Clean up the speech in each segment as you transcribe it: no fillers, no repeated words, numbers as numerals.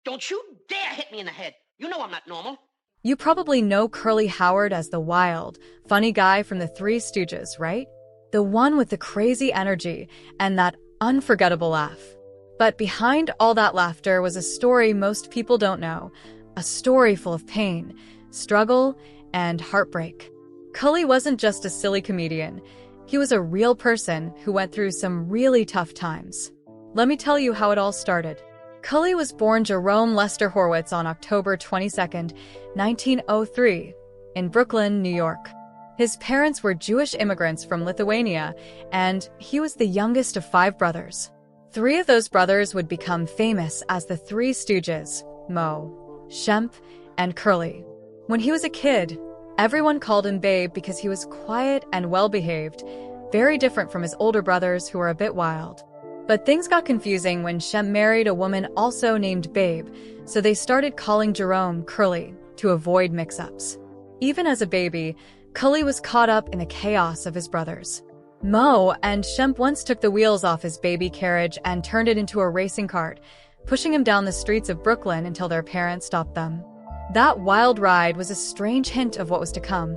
Don't you dare hit me in the head. You know I'm not normal. You probably know Curly Howard as the wild, funny guy from the Three Stooges, right? The one with the crazy energy and that unforgettable laugh. But behind all that laughter was a story most people don't know, a story full of pain, struggle, and heartbreak. Cully wasn't just a silly comedian. He was a real person who went through some really tough times. Let me tell you how it all started. Cully was born Jerome Lester Horwitz on October 22, 1903, in Brooklyn, New York. His parents were Jewish immigrants from Lithuania, and he was the youngest of 5 brothers. 3 of those brothers would become famous as the Three Stooges: Moe, Shemp, and Curly. When he was a kid, everyone called him Babe because he was quiet and well-behaved, very different from his older brothers who were a bit wild. But things got confusing when Shemp married a woman also named Babe, so they started calling Jerome Curly to avoid mix-ups. Even as a baby, Cully was caught up in the chaos of his brothers. Moe and Shemp once took the wheels off his baby carriage and turned it into a racing cart, pushing him down the streets of Brooklyn until their parents stopped them. That wild ride was a strange hint of what was to come.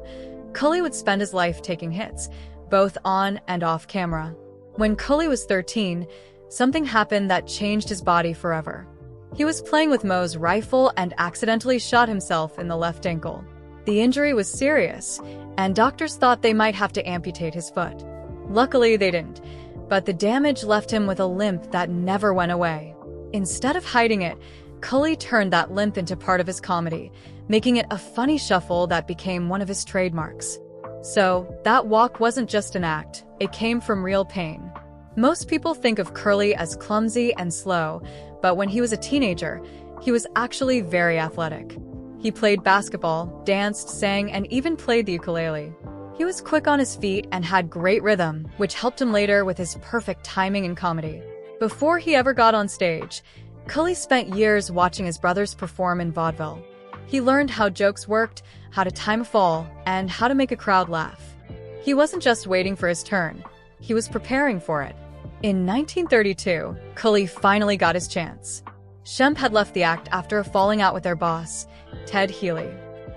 Cully would spend his life taking hits, both on and off camera. When Cully was 13, something happened that changed his body forever. He was playing with Moe's rifle and accidentally shot himself in the left ankle. The injury was serious, and doctors thought they might have to amputate his foot. Luckily, they didn't, but the damage left him with a limp that never went away. Instead of hiding it, Cully turned that limp into part of his comedy, making it a funny shuffle that became one of his trademarks. So, that walk wasn't just an act, it came from real pain. Most people think of Curly as clumsy and slow, but when he was a teenager, he was actually very athletic. He played basketball, danced, sang, and even played the ukulele. He was quick on his feet and had great rhythm, which helped him later with his perfect timing in comedy. Before he ever got on stage, Cully spent years watching his brothers perform in vaudeville. He learned how jokes worked, how to time a fall, and how to make a crowd laugh. He wasn't just waiting for his turn, he was preparing for it. In 1932, Cully finally got his chance. Shemp had left the act after a falling out with their boss, Ted Healy.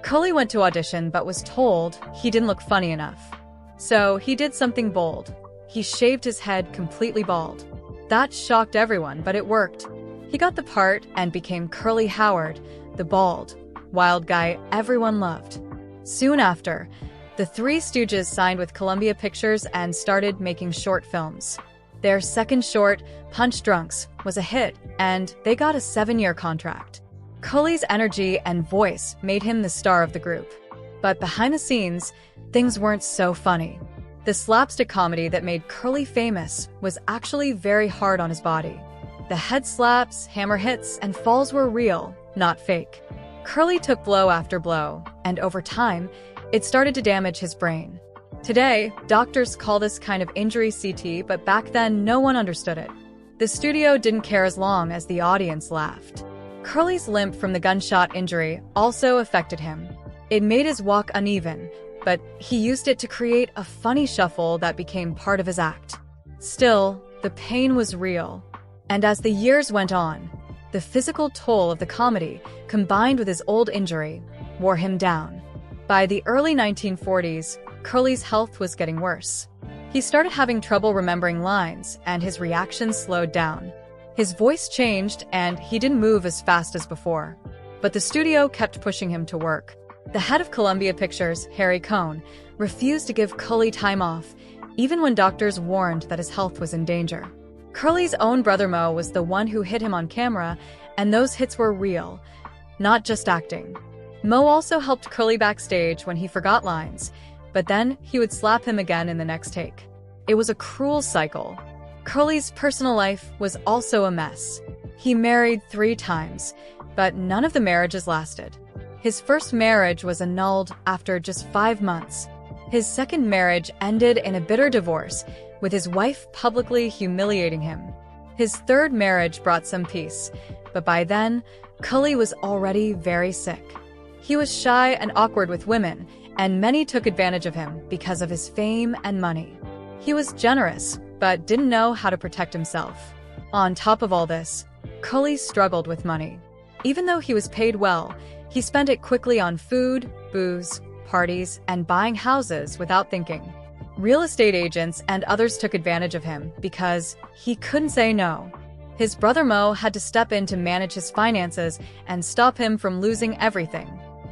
Cully went to audition but was told he didn't look funny enough. So he did something bold. He shaved his head completely bald. That shocked everyone, but it worked. He got the part and became Curly Howard, the bald, wild guy everyone loved. Soon after, the Three Stooges signed with Columbia Pictures and started making short films. Their second short, Punch Drunks, was a hit, and they got a 7-year contract. Cully's energy and voice made him the star of the group. But behind the scenes, things weren't so funny. The slapstick comedy that made Curly famous was actually very hard on his body. The head slaps, hammer hits, and falls were real, not fake. Curly took blow after blow, and over time, it started to damage his brain. Today, doctors call this kind of injury CT, but back then no one understood it. The studio didn't care as long as the audience laughed. Curly's limp from the gunshot injury also affected him. It made his walk uneven, but he used it to create a funny shuffle that became part of his act. Still, the pain was real. And as the years went on, the physical toll of the comedy, combined with his old injury, wore him down. By the early 1940s, Curly's health was getting worse. He started having trouble remembering lines, and his reactions slowed down. His voice changed, and he didn't move as fast as before. But the studio kept pushing him to work. The head of Columbia Pictures, Harry Cohn, refused to give Cully time off, even when doctors warned that his health was in danger. Curly's own brother Moe was the one who hit him on camera, and those hits were real, not just acting. Moe also helped Curly backstage when he forgot lines, but then he would slap him again in the next take. It was a cruel cycle. Curly's personal life was also a mess. He married 3 times, but none of the marriages lasted. His first marriage was annulled after just 5 months. His second marriage ended in a bitter divorce, with his wife publicly humiliating him. His third marriage brought some peace, but by then, Cully was already very sick. He was shy and awkward with women, and many took advantage of him because of his fame and money. He was generous, but didn't know how to protect himself. On top of all this, Cully struggled with money. Even though he was paid well, he spent it quickly on food, booze, parties, and buying houses without thinking. Real estate agents and others took advantage of him because he couldn't say no. His brother Mo had to step in to manage his finances and stop him from losing everything.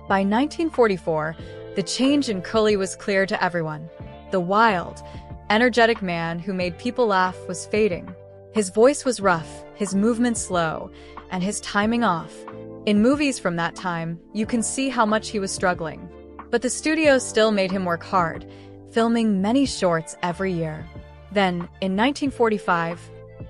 By 1944, the change in Curly was clear to everyone. The wild, energetic man who made people laugh was fading. His voice was rough, his movements slow, and his timing off. In movies from that time, you can see how much he was struggling. But the studio still made him work hard, filming many shorts every year. Then, in 1945,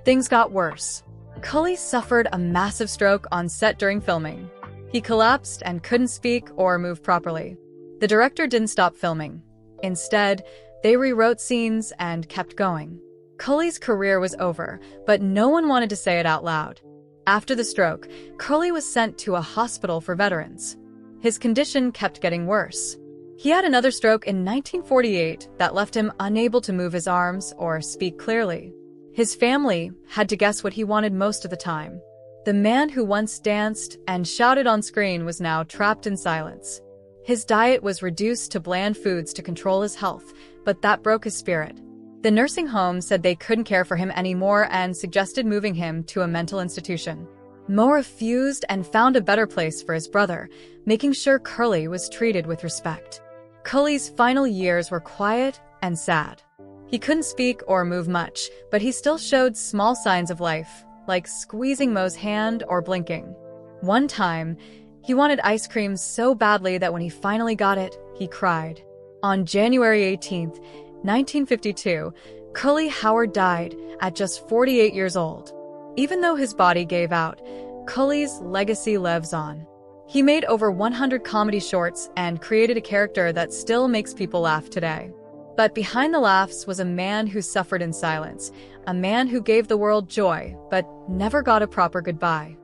things got worse. Curly suffered a massive stroke on set during filming. He collapsed and couldn't speak or move properly. The director didn't stop filming. Instead, they rewrote scenes and kept going. Curly's career was over, but no one wanted to say it out loud. After the stroke, Curly was sent to a hospital for veterans. His condition kept getting worse. He had another stroke in 1948 that left him unable to move his arms or speak clearly. His family had to guess what he wanted most of the time. The man who once danced and shouted on screen was now trapped in silence. His diet was reduced to bland foods to control his health, but that broke his spirit. The nursing home said they couldn't care for him anymore and suggested moving him to a mental institution. Mo refused and found a better place for his brother, making sure Curly was treated with respect. Curly's final years were quiet and sad. He couldn't speak or move much, but he still showed small signs of life, like squeezing Mo's hand or blinking. One time, he wanted ice cream so badly that when he finally got it, he cried. On January 18, 1952, Curly Howard died at just 48 years old. Even though his body gave out, Curly's legacy lives on. He made over 100 comedy shorts and created a character that still makes people laugh today. But behind the laughs was a man who suffered in silence, a man who gave the world joy but never got a proper goodbye.